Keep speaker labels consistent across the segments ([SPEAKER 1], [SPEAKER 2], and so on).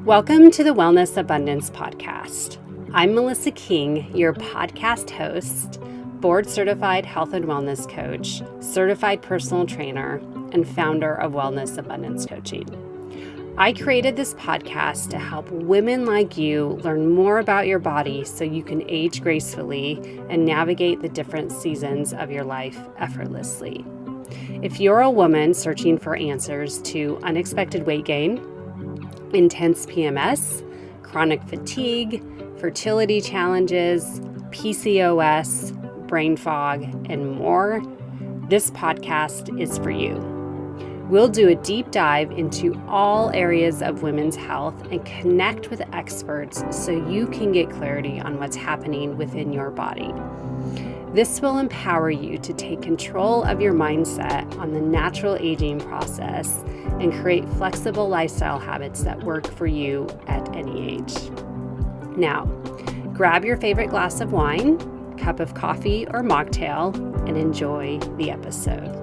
[SPEAKER 1] Welcome to the Wellness Abundance Podcast. I'm Melissa King, your podcast host, board-certified health and wellness coach, certified personal trainer, and founder of Wellness Abundance Coaching. I created this podcast to help women like you learn more about your body so you can age gracefully and navigate the different seasons of your life effortlessly. If you're a woman searching for answers to unexpected weight gain, intense PMS, chronic fatigue, fertility challenges, PCOS, brain fog, and more, this podcast is for you. We'll do a deep dive into all areas of women's health and connect with experts so you can get clarity on what's happening within your body. This will empower you to take control of your mindset on the natural aging process and create flexible lifestyle habits that work for you at any age. Now, grab your favorite glass of wine, cup of coffee, or mocktail, and enjoy the episode.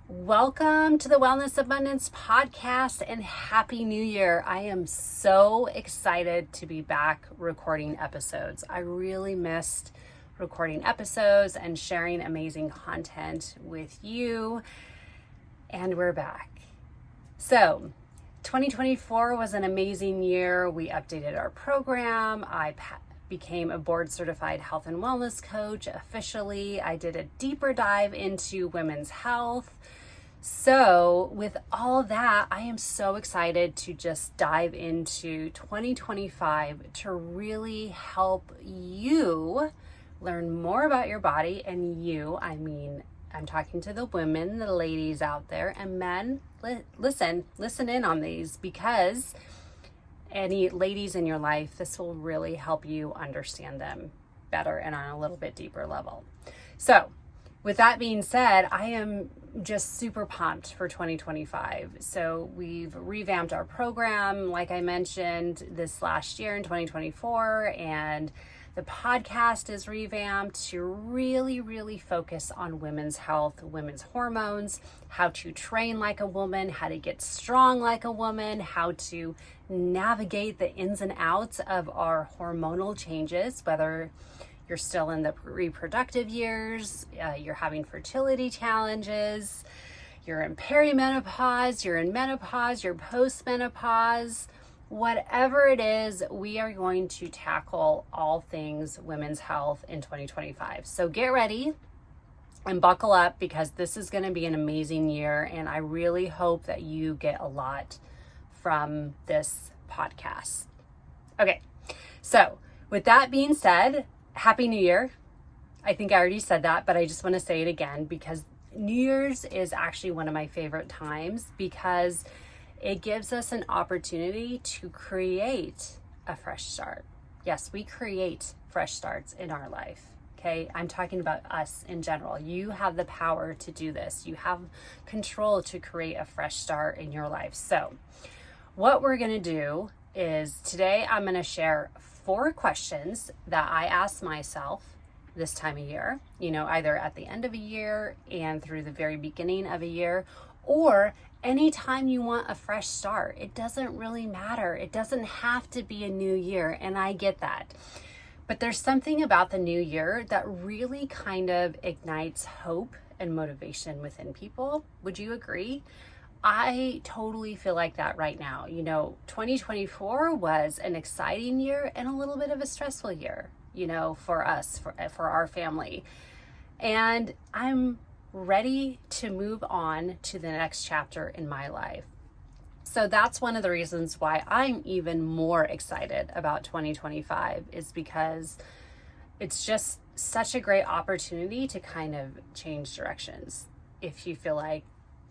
[SPEAKER 1] Welcome to the Wellness Abundance Podcast and Happy New Year. I am so excited to be back recording episodes. I really missed recording episodes and sharing amazing content with you, and we're back. So 2024 was an amazing year. We updated our program. I became a board-certified health and wellness coach officially. I did a deeper dive into women's health. So with all that, I am so excited to just dive into 2025 to really help you learn more about your body. And you, I'm talking to the women, the ladies out there, and men, listen in on these, because any ladies in your life, this will really help you understand them better and on a little bit deeper level. So with that being said, I am just super pumped for 2025. So we've revamped our program, like I mentioned, this last year in 2024, and the podcast is revamped to really focus on women's health, women's hormones, how to train like a woman, how to get strong like a woman, how to navigate the ins and outs of our hormonal changes, whether you're still in the reproductive years, you're having fertility challenges, you're in perimenopause, you're in menopause, you're post-menopause. Whatever it is, we are going to tackle all things women's health in 2025. So get ready and buckle up, because this is going to be an amazing year, and I really hope that you get a lot from this podcast. Okay, so with that being said, Happy New Year. I think I already said that, but I just want to say it again, because New Year's is actually one of my favorite times, because it gives us an opportunity to create a fresh start. Yes, we create fresh starts in our life. Okay, I'm talking about us in general. You have the power to do this. You have control to create a fresh start in your life. So what we're going to do is today I'm going to share 4 questions that I ask myself this time of year, either at the end of a year and through the very beginning of a year, or anytime you want a fresh start. It doesn't really matter. It doesn't have to be a new year, and I get that. But there's something about the new year that really kind of ignites hope and motivation within people. Would you agree? I totally feel like that right now. 2024 was an exciting year and a little bit of a stressful year, for us, for our family. And I'm ready to move on to the next chapter in my life. So that's one of the reasons why I'm even more excited about 2025, is because it's just such a great opportunity to kind of change directions if you feel like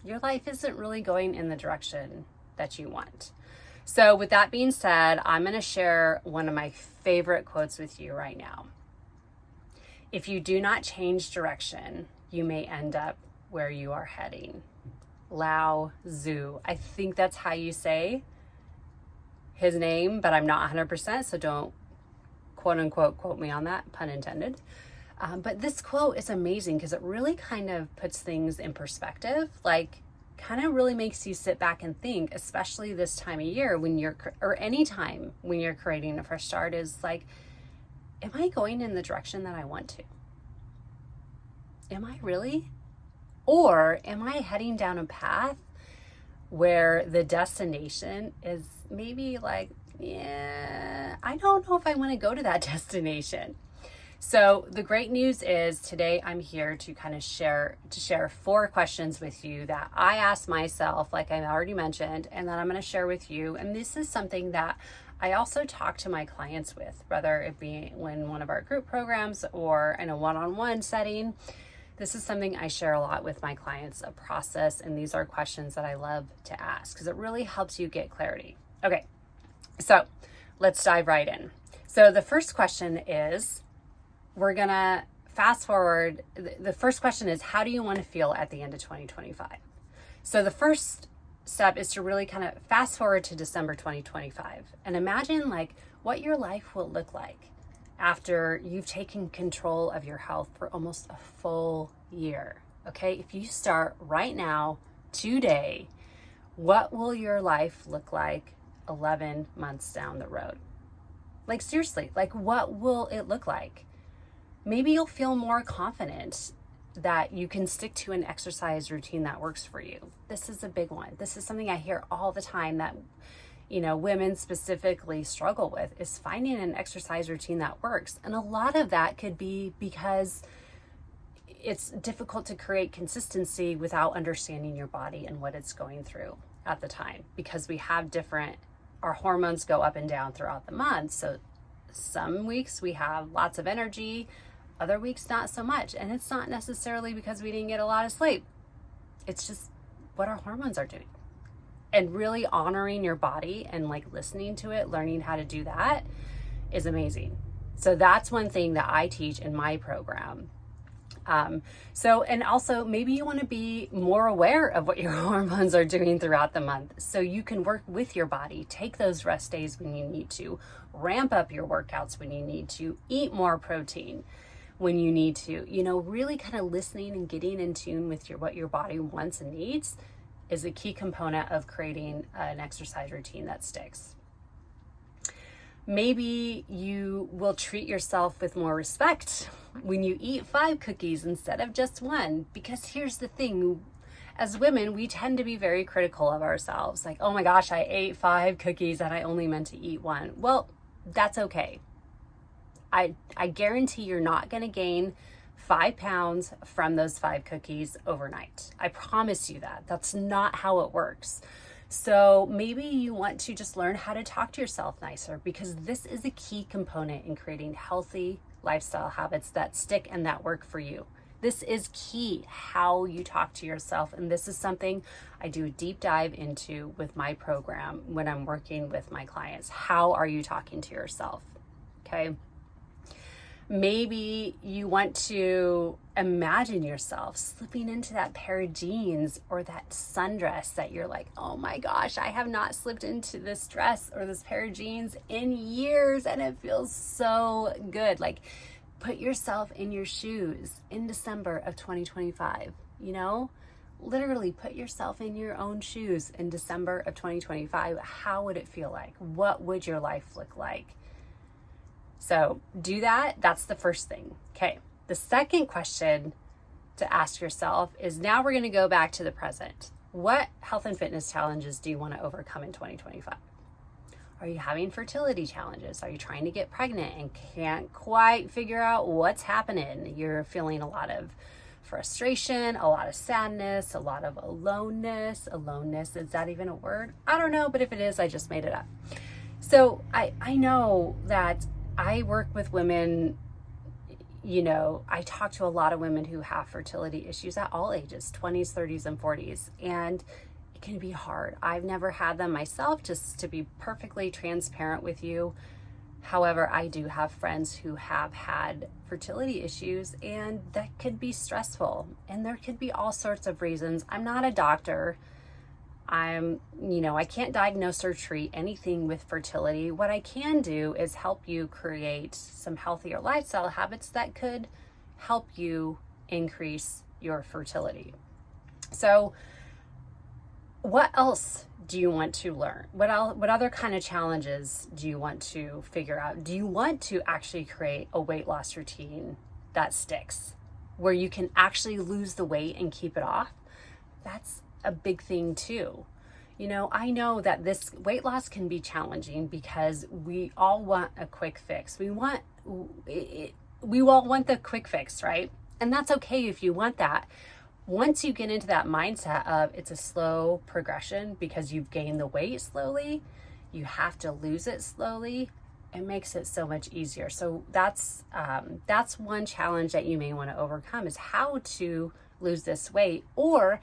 [SPEAKER 1] your life isn't really going in the direction that you want. So with that being said, I'm going to share one of my favorite quotes with you right now. If you do not change direction, you may end up where you are heading. Lao Tzu. I think that's how you say his name, but I'm not 100%, so don't quote unquote quote me on that, pun intended. But this quote is amazing because it really kind of puts things in perspective. Like, kind of really makes you sit back and think, especially this time of year or any time when you're creating a fresh start, is like, am I going in the direction that I want to? Am I really? Or am I heading down a path where the destination is maybe like, yeah, I don't know if I want to go to that destination. So the great news is today I'm here to kind of share 4 questions with you that I asked myself, like I already mentioned, and that I'm going to share with you. And this is something that I also talk to my clients with, whether it be in one of our group programs or in a one-on-one setting. This is something I share a lot with my clients, a process, and these are questions that I love to ask because it really helps you get clarity. Okay, so let's dive right in. So the first question is, we're gonna fast forward. The first question is, how do you want to feel at the end of 2025? So the first step is to really kind of fast forward to December 2025 and imagine like what your life will look like after you've taken control of your health for almost a full year. Okay, if you start right now, today, what will your life look like 11 months down the road? Like seriously, like what will it look like? Maybe you'll feel more confident that you can stick to an exercise routine that works for you. This is a big one. This is something I hear all the time that, women specifically struggle with, is finding an exercise routine that works. And a lot of that could be because it's difficult to create consistency without understanding your body and what it's going through at the time, because we have our hormones go up and down throughout the month. So some weeks we have lots of energy, other weeks not so much. And it's not necessarily because we didn't get a lot of sleep. It's just what our hormones are doing. And really honoring your body and like listening to it, learning how to do that is amazing. So that's one thing that I teach in my program. And also maybe you want to be more aware of what your hormones are doing throughout the month so you can work with your body, take those rest days when you need to, ramp up your workouts when you need to, eat more protein when you need to, really kind of listening and getting in tune with what your body wants and needs is a key component of creating an exercise routine that sticks. Maybe you will treat yourself with more respect when you eat 5 cookies instead of just 1. Because here's the thing, as women, we tend to be very critical of ourselves. Like, oh my gosh, I ate 5 cookies and I only meant to eat 1. Well, that's okay. I guarantee you're not going to gain 5 pounds from those 5 cookies overnight. I promise you that. That's not how it works. So maybe you want to just learn how to talk to yourself nicer, because this is a key component in creating healthy lifestyle habits that stick and that work for you. This is key, how you talk to yourself. And this is something I do a deep dive into with my program when I'm working with my clients. How are you talking to yourself? Okay. Maybe you want to imagine yourself slipping into that pair of jeans or that sundress that you're like, oh my gosh, I have not slipped into this dress or this pair of jeans in years and it feels so good. Like, put yourself in your shoes in December of 2025, literally put yourself in your own shoes in December of 2025. How would it feel like? What would your life look like? So do that. That's the first thing. Okay. The second question to ask yourself is, now we're going to go back to the present. What health and fitness challenges do you want to overcome in 2025? Are you having fertility challenges? Are you trying to get pregnant and can't quite figure out what's happening? You're feeling a lot of frustration, a lot of sadness, a lot of aloneness. Aloneness, is that even a word? I don't know, but if it is, I just made it up. So I know that I work with women, I talk to a lot of women who have fertility issues at all ages, 20s, 30s, and 40s, and it can be hard. I've never had them myself, just to be perfectly transparent with you. However, I do have friends who have had fertility issues, and that could be stressful, and there could be all sorts of reasons. I'm not a doctor. I can't diagnose or treat anything with fertility. What I can do is help you create some healthier lifestyle habits that could help you increase your fertility. So what else do you want to learn? What other kind of challenges do you want to figure out? Do you want to actually create a weight loss routine that sticks, where you can actually lose the weight and keep it off? That's a big thing too. I know that this weight loss can be challenging because we all want a quick fix. We all want the quick fix, right? And that's okay if you want that. Once you get into that mindset of it's a slow progression because you've gained the weight slowly, you have to lose it slowly, it makes it so much easier. So that's one challenge that you may want to overcome, is how to lose this weight, or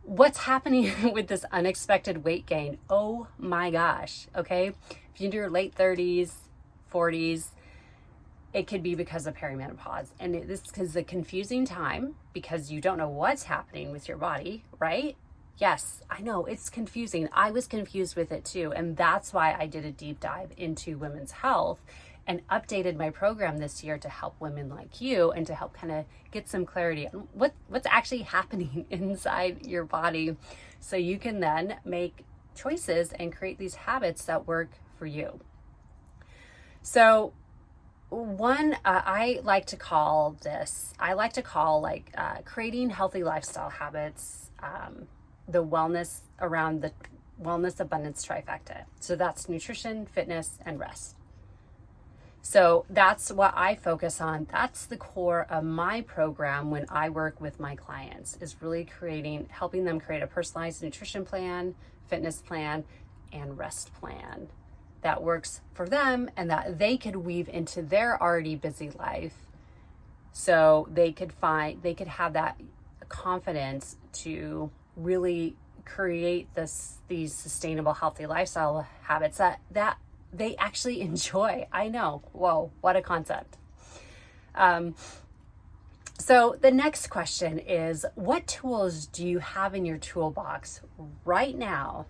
[SPEAKER 1] what's happening with this unexpected weight gain. Oh my gosh. Okay. If you're in your late 30s, 40s, it could be because of perimenopause. And this is a confusing time because you don't know what's happening with your body, right? Yes, I know it's confusing. I was confused with it too. And that's why I did a deep dive into women's health and updated my program this year to help women like you and to help kind of get some clarity on what's actually happening inside your body, so you can then make choices and create these habits that work for you. So one, I like to call creating healthy lifestyle habits, the wellness around the wellness abundance trifecta. So that's nutrition, fitness, and rest. So that's what I focus on. That's the core of my program when I work with my clients, is really helping them create a personalized nutrition plan, fitness plan, and rest plan that works for them and that they could weave into their already busy life, so they could have that confidence to really create these sustainable, healthy lifestyle habits that they actually enjoy. I know. Whoa, what a concept. So the next question is, what tools do you have in your toolbox right now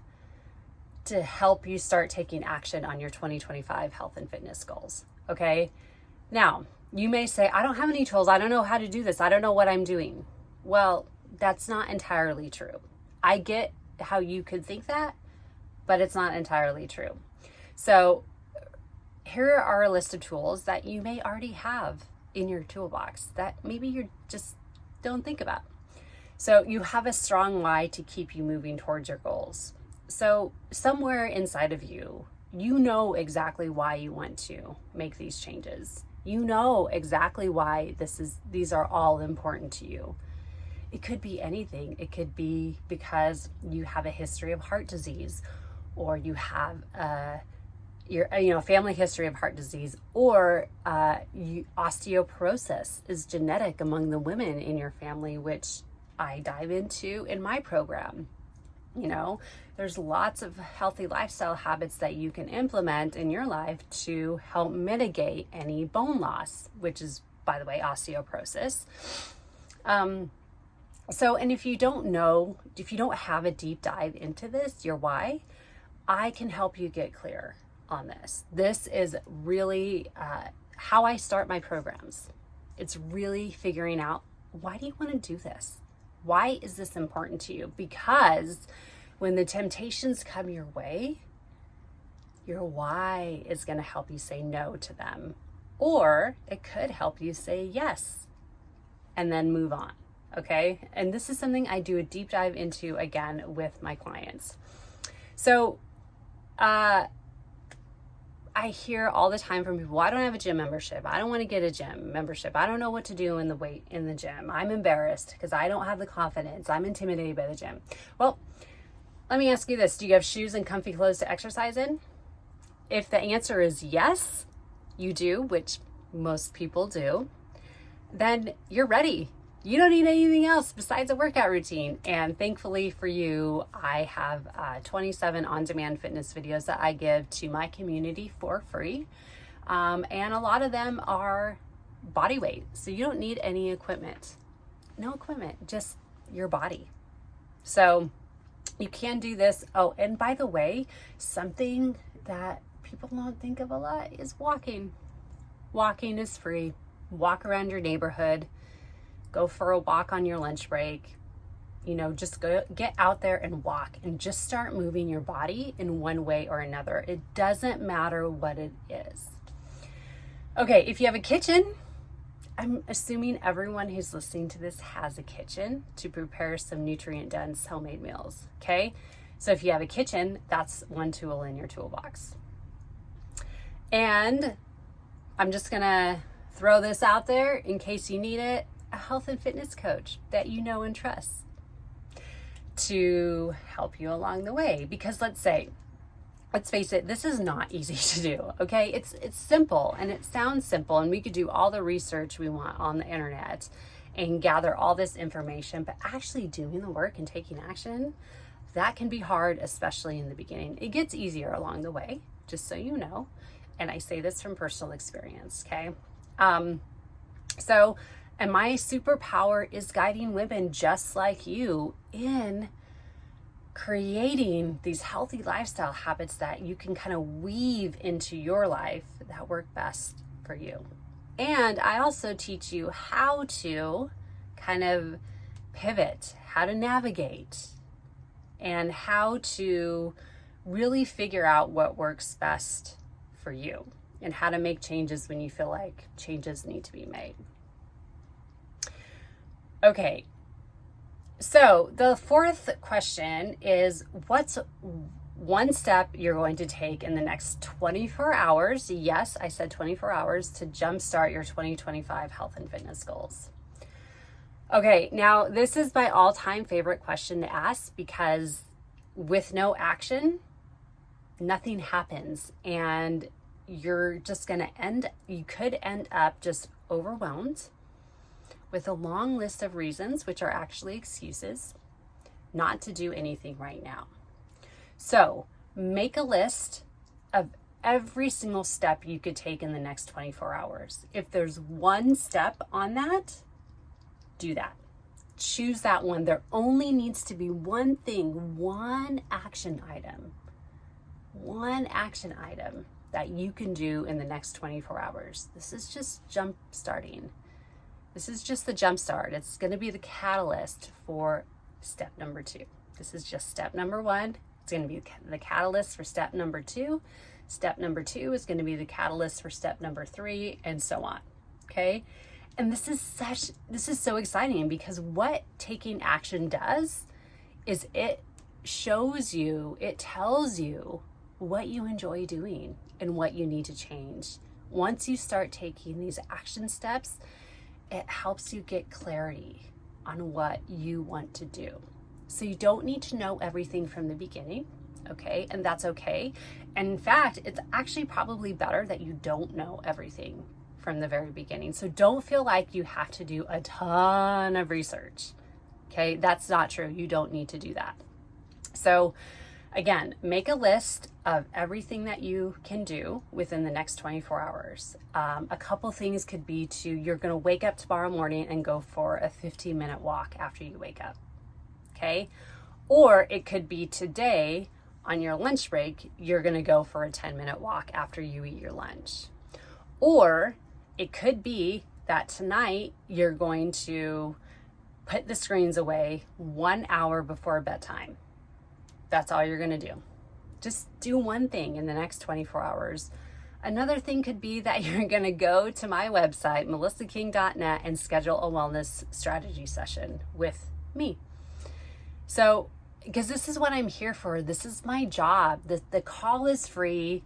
[SPEAKER 1] to help you start taking action on your 2025 health and fitness goals? Okay. Now, you may say, I don't have any tools. I don't know how to do this. I don't know what I'm doing. Well, that's not entirely true. I get how you could think that, but it's not entirely true. So here are a list of tools that you may already have in your toolbox that maybe you just don't think about. So you have a strong why to keep you moving towards your goals. So somewhere inside of you, you know exactly why you want to make these changes. You know exactly why these are all important to you. It could be anything. It could be because you have a history of heart disease, or you have a family history of heart disease, or osteoporosis is genetic among the women in your family, which I dive into in my program. There's lots of healthy lifestyle habits that you can implement in your life to help mitigate any bone loss, which is, by the way, osteoporosis. And if you don't have a deep dive into this, your why, I can help you get clear on this. This is really how I start my programs. It's really figuring out, why do you want to do this? Why is this important to you? Because when the temptations come your way, your why is going to help you say no to them. Or it could help you say yes and then move on. Okay? And this is something I do a deep dive into again with my clients. So, I hear all the time from people, I don't have a gym membership. I don't want to get a gym membership. I don't know what to do in the gym. I'm embarrassed because I don't have the confidence. I'm intimidated by the gym. Well, let me ask you this. Do you have shoes and comfy clothes to exercise in? If the answer is yes, you do, which most people do, then you're ready. You don't need anything else besides a workout routine. And thankfully for you, I have 27 on-demand fitness videos that I give to my community for free. And a lot of them are body weight. So you don't need any equipment. No equipment, just your body. So you can do this. Oh, and by the way, something that people don't think of a lot is walking. Walking is free. Walk around your neighborhood. Go for a walk on your lunch break. just get out there and walk and just start moving your body in one way or another. It doesn't matter what it is. Okay, if you have a kitchen, I'm assuming everyone who's listening to this has a kitchen to prepare some nutrient-dense homemade meals, okay? So if you have a kitchen, that's one tool in your toolbox. And I'm just gonna throw this out there in case you need it, a health and fitness coach that you know and trust to help you along the way. Because let's face it, this is not easy to do, okay? It's simple and it sounds simple, and we could do all the research we want on the internet and gather all this information, but actually doing the work and taking action, that can be hard, especially in the beginning. It gets easier along the way, just so you know. And I say this from personal experience, okay? And my superpower is guiding women just like you in creating these healthy lifestyle habits that you can kind of weave into your life that work best for you. And I also teach you how to kind of pivot, how to navigate, and how to really figure out what works best for you and how to make changes when you feel like changes need to be made. Okay, so the fourth question is, what's one step you're going to take in the next 24 hours? Yes, I said 24 hours to jumpstart your 2025 health and fitness goals. Okay, now this is my all-time favorite question to ask, because with no action, nothing happens, and you're just going to you could end up just overwhelmed with a long list of reasons, which are actually excuses, not to do anything right now. So make a list of every single step you could take in the next 24 hours. If there's one step on that, do that. Choose that one. There only needs to be one thing, one action item that you can do in the next 24 hours. This is just jump starting. This is just the jump start. It's going to be the catalyst for step number 2. This is just step number 1. It's going to be the catalyst for step number 2. Step number 2 is going to be the catalyst for step number 3, and so on. Okay? And this is so exciting, because what taking action does is it tells you what you enjoy doing and what you need to change. Once you start taking these action steps, it helps you get clarity on what you want to do. So you don't need to know everything from the beginning, okay? And that's okay. And in fact, it's actually probably better that you don't know everything from the very beginning. So don't feel like you have to do a ton of research, okay? That's not true. You don't need to do that. So again, make a list of everything that you can do within the next 24 hours. A couple things could be you're going to wake up tomorrow morning and go for a 15-minute walk after you wake up, okay? Or it could be today on your lunch break, you're going to go for a 10-minute walk after you eat your lunch. Or it could be that tonight you're going to put the screens away 1 hour before bedtime. That's all you're going to do. Just do one thing in the next 24 hours. Another thing could be that you're going to go to my website, melissaking.net, and schedule a wellness strategy session with me. So, because this is what I'm here for. This is my job. The call is free.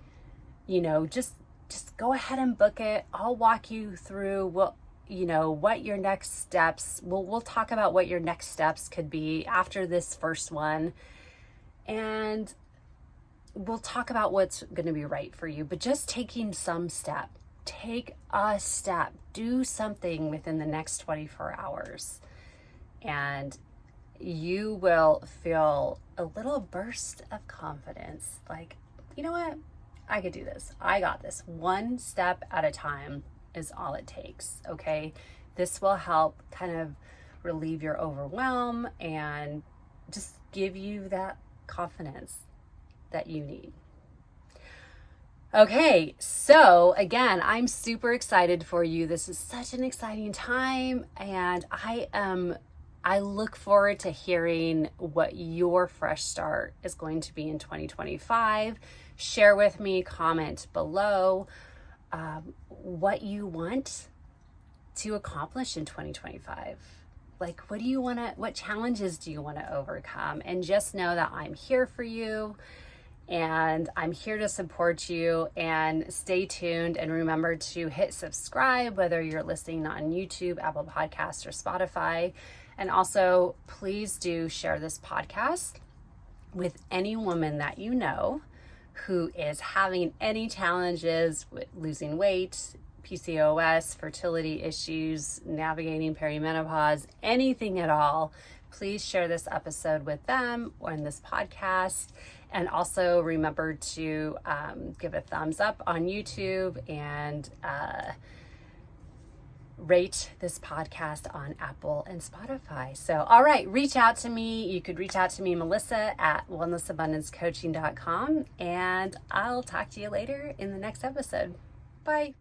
[SPEAKER 1] Just go ahead and book it. I'll walk you through what your next steps. We'll talk about what your next steps could be after this first one. And we'll talk about what's going to be right for you, but just taking some step. Take a step. Do something within the next 24 hours. And you will feel a little burst of confidence. Like, you know what? I could do this. I got this. One step at a time is all it takes, okay? This will help kind of relieve your overwhelm and just give you that confidence that you need. Okay, so again, I'm super excited for you. This is such an exciting time, and I am I look forward to hearing what your fresh start is going to be in 2025. Share with me, comment below what you want to accomplish in 2025. Like, what challenges do you want to overcome? And just know that I'm here for you and I'm here to support you. And stay tuned and remember to hit subscribe, whether you're listening on YouTube, Apple Podcasts, or Spotify. And also, please do share this podcast with any woman that you know who is having any challenges with losing weight, PCOS, fertility issues, navigating perimenopause, anything at all. Please share this episode with them or in this podcast. And also remember to give a thumbs up on YouTube and rate this podcast on Apple and Spotify. So, all right, reach out to me. You could reach out to me, Melissa, at wellnessabundancecoaching.com. And I'll talk to you later in the next episode. Bye.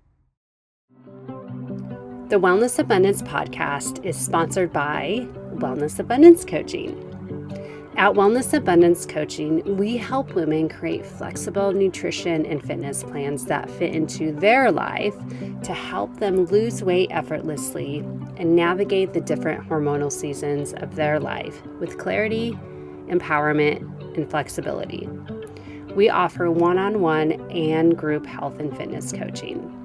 [SPEAKER 1] The Wellness Abundance Podcast is sponsored by Wellness Abundance Coaching. At Wellness Abundance Coaching, we help women create flexible nutrition and fitness plans that fit into their life to help them lose weight effortlessly and navigate the different hormonal seasons of their life with clarity, empowerment, and flexibility. We offer one-on-one and group health and fitness coaching.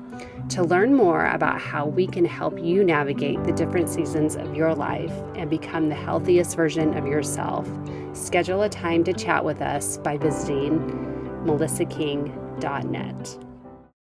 [SPEAKER 1] To learn more about how we can help you navigate the different seasons of your life and become the healthiest version of yourself, schedule a time to chat with us by visiting melissaking.net.